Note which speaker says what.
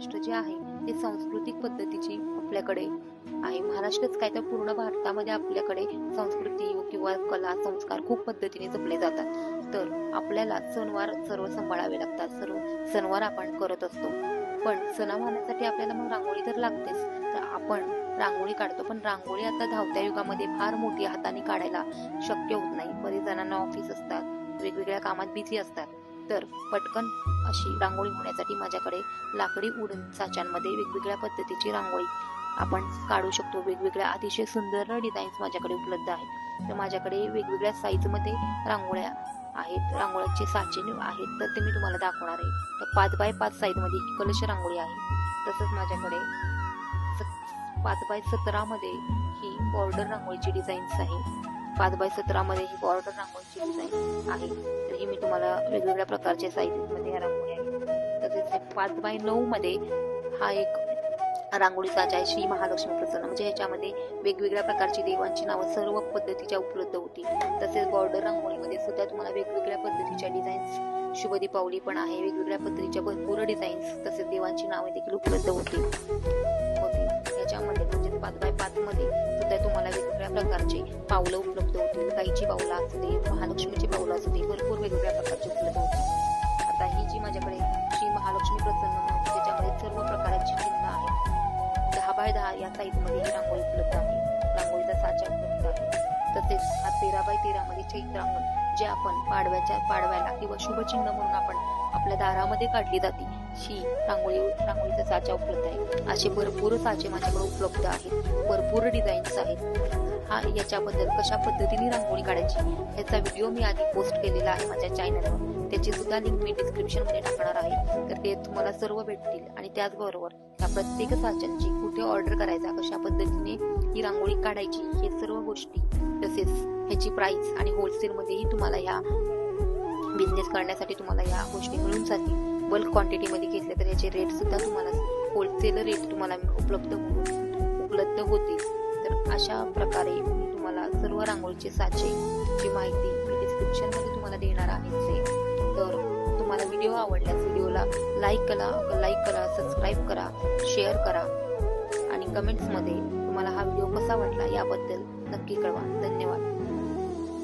Speaker 1: महाराष्ट्र जे आहे ते सांस्कृतिक पद्धतीची आपल्याकडे आहे. महाराष्ट्रच काय तर पूर्ण भारतामध्ये आपल्याकडे संस्कृती किंवा कला संस्कार खूप पद्धतीने जपले जातात. तर आपल्याला सणवार सर्व सांभाळावे लागतात. सर्व सणवार आपण करत असतो, पण सणावारासाठी आपल्याला मग रांगोळी तर लागतेच. तर आपण रांगोळी काढतो, पण रांगोळी आता धावत्या युगामध्ये फार मोठी हाताने काढायला शक्य होत नाही. बरेच जणांना ऑफिस असतात, वेगवेगळ्या कामात बिझी असतात. तर पटकन अशी रांगोळी होण्यासाठी माझ्याकडे लाकडी उडन साच्यांमध्ये वेगवेगळ्या पद्धतीची रांगोळी आपण काढू शकतो. वेगवेगळ्या अतिशय सुंदर डिझाईन्स माझ्याकडे उपलब्ध आहेत. तर माझ्याकडे वेगवेगळ्या साईजमध्ये रांगोळ्या आहेत, रांगोळ्याचे साचे आहेत, तर ते मी तुम्हाला दाखवणार आहे. तर 5x5 साईजमध्ये ही कलश रांगोळी आहे. तसंच माझ्याकडे 5x17 मध्ये ही बॉर्डर रांगोळीची डिझाईन्स आहे. 5x17 मध्ये ही बॉर्डर रांगोळीची डिझाईन आहे. तर ही मी तुम्हाला वेगवेगळ्या प्रकारच्या साईजेस मध्ये या रांगोळी आहेत. तसेच 5x9 मध्ये हा एक रांगोळी साचा आहे, श्री महालक्ष्मी प्रसन्न. म्हणजे ह्याच्यामध्ये वेगवेगळ्या प्रकारची देवांची नावं सर्व पद्धतीच्या उपलब्ध होती. तसेच बॉर्डर रांगोळीमध्ये सुद्धा तुम्हाला वेगवेगळ्या पद्धतीच्या डिझाईन्स, शुभ दीपावली पण आहे, वेगवेगळ्या पद्धतीच्या भरपूर डिझाईन्स तसेच देवांची नावे देखील उपलब्ध होती. याच्यामध्ये म्हणजे 5x5 मध्ये सुद्धा तुम्हाला वेगवेगळ्या प्रकारचे पावलं उपलब्ध होतील. गाईची पावलं असू दे, महालक्ष्मीची पावलं असू दे, भरपूर वेगवेगळ्या प्रकारचे उपलब्ध होते. आता ही जी माझ्याकडे श्री महालक्ष्मी प्रसन्न म्हणून त्याच्यामध्ये सर्व प्रकारची चिन्ह आहेत. 10x10 या साईज मध्ये ही रांगोळी उपलब्ध आहे. रांगोळीचा साचा उपलब्ध आहे. तसेच हा 13x13 मध्ये चैत्रांगण, जे आपण पाडव्याला किंवा शुभचिन्ह म्हणून आपण आपल्या दारामध्ये काढली जाते, ही रांगोळीचा साचा उपलब्ध आहे. असे भरपूर साचे माझ्याकडे उपलब्ध आहेत. भरपूर डिझाईन्स आहेत. याच्याबद्दल कशा पद्धतीने रांगोळी काढायची याचा व्हिडिओ मी आधी पोस्ट केलेला आहे माझ्या चॅनलवर. त्याची सुद्धा लिंक मी डिस्क्रिप्शन मध्ये टाकणार आहे. तर ते तुम्हाला सर्व भेटतील. आणि त्याचबरोबर या प्रत्येक साच्यांची कुठे ऑर्डर करायचा, कशा पद्धतीने ही रांगोळी काढायची, हे सर्व गोष्टी, तसेच ह्याची प्राइस आणि होलसेल मध्येही तुम्हाला या बिझनेस करण्यासाठी तुम्हाला या गोष्टी मिळून जातील. बल्क क्वांटिटी मध्ये घेतले तर याचे रेट सुद्धा तुम्हाला होलसेल रेट तुम्हाला उपलब्ध होतील. तर अशा प्रकारे मी तुम्हाला सर्व रांगोळीचे साचेची माहिती मी डिस्क्रिप्शन मध्ये तुम्हाला देणार आहे. तर तुम्हाला व्हिडिओ आवडल्यास व्हिडिओला लाईक करा, सबस्क्राईब करा, शेअर करा आणि कमेंट्स मध्ये तुम्हाला हा व्हिडिओ कसा वाटला याबद्दल नक्की कळवा. धन्यवाद.